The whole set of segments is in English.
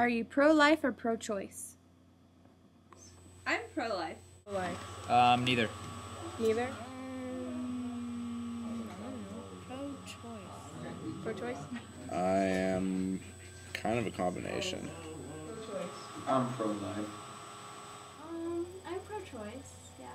Are you pro-life or pro-choice? I'm pro-life. Pro-life. Neither. Neither? Pro-choice. Pro-choice? I am kind of a combination. Pro-choice. I'm pro-life. I'm pro-choice, yeah.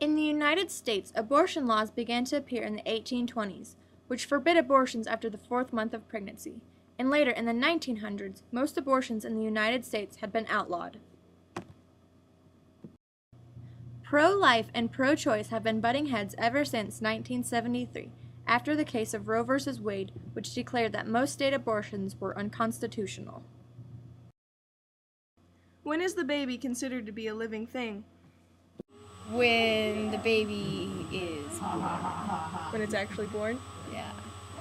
In the United States, abortion laws began to appear in the 1820s, which forbid abortions after the 4th month of pregnancy. And later, in the 1900s, most abortions in the United States had been outlawed. Pro-life and pro-choice have been butting heads ever since 1973, after the case of Roe v. Wade, which declared that most state abortions were unconstitutional. When is the baby considered to be a living thing? When the baby is born. When it's actually born? Yeah.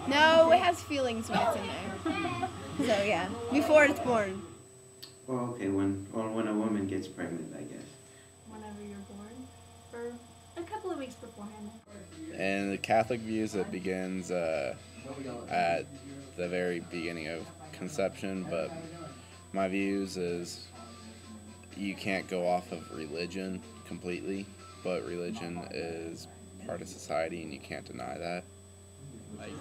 No, it has feelings when it's in there. So yeah, before it's born. Well, okay, when a woman gets pregnant, I guess. Whenever you're born, for a couple of weeks beforehand. In the Catholic views, it begins at the very beginning of conception, but my views is you can't go off of religion completely, but religion is part of society and you can't deny that. Like,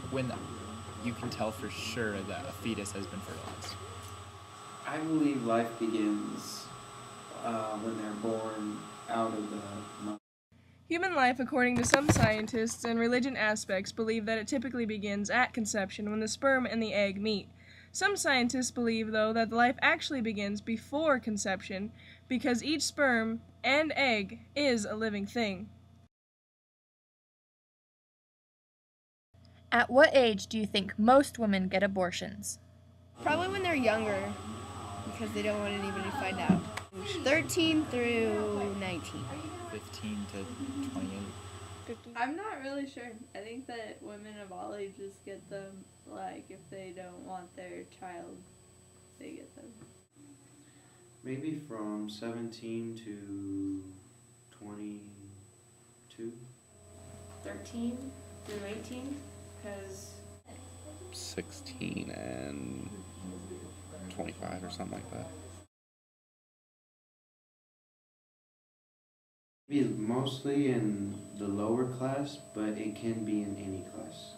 when you can tell for sure that a fetus has been fertilized. I believe life begins when they're born out of the mother. Human life, according to some scientists and religion aspects, believe that it typically begins at conception when the sperm and the egg meet. Some scientists believe, though, that life actually begins before conception because each sperm and egg is a living thing. At what age do you think most women get abortions? Probably when they're younger, because they don't want anybody to find out. 13 through 19. 15 to 28. 50. I'm not really sure. I think that women of all ages get them, like, if they don't want their child, they get them. Maybe from 17 to 22. 13 through 18, because 16 and 25 or something like that. Maybe mostly in the lower class, but it can be in any class.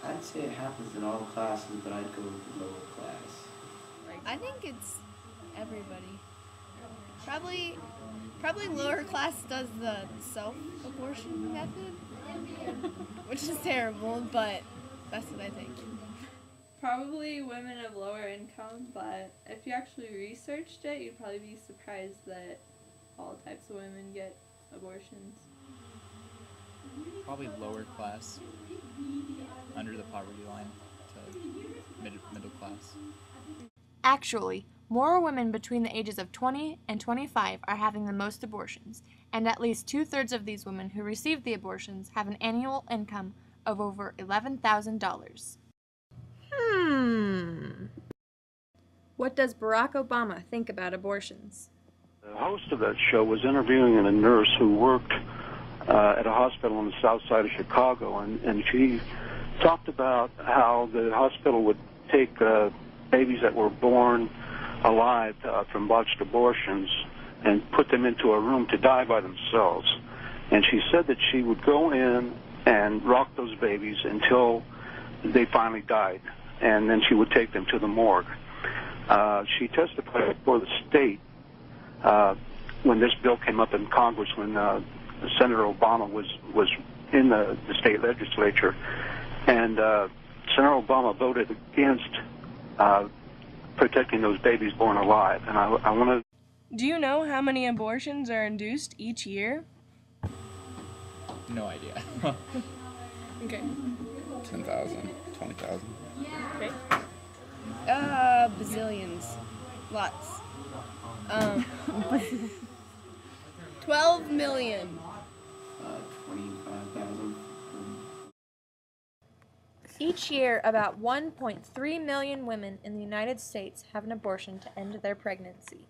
I'd say it happens in all classes, but I'd go with the lower class. I think it's everybody. Probably lower class does the self-abortion method, which is terrible, but that's what I think. Probably women of lower income, but if you actually researched it, you'd probably be surprised that all types of women get abortions. Probably lower class, under the poverty line to middle class. Actually, more women between the ages of 20 and 25 are having the most abortions, and at least 2/3 of these women who receive the abortions have an annual income of over $11,000. What does Barack Obama think about abortions? The host of that show was interviewing a nurse who worked at a hospital on the south side of Chicago, and she talked about how the hospital would take babies that were born alive from botched abortions and put them into a room to die by themselves. And she said that she would go in and rock those babies until they finally died, and then she would take them to the morgue. She testified before the state when this bill came up in Congress, when Senator Obama was in the state legislature, and Senator Obama voted against protecting those babies born alive. And I want to... Do you know how many abortions are induced each year? No idea. Okay. 10,000, 20,000. Okay. Bazillions. Lots. 12 million. 25,000. Each year, about 1.3 million women in the United States have an abortion to end their pregnancy.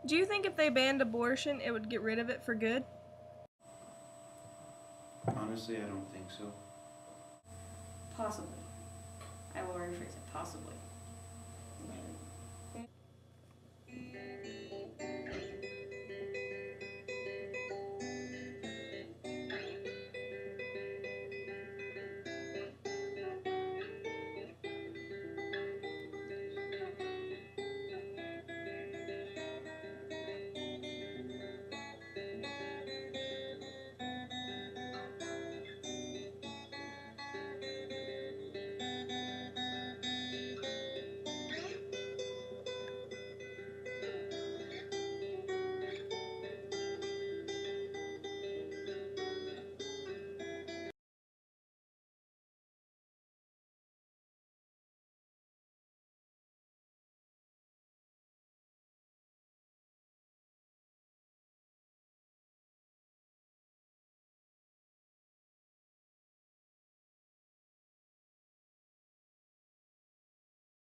Do you think if they banned abortion, it would get rid of it for good? Honestly, I don't think so. Possibly. I will rephrase it, possibly.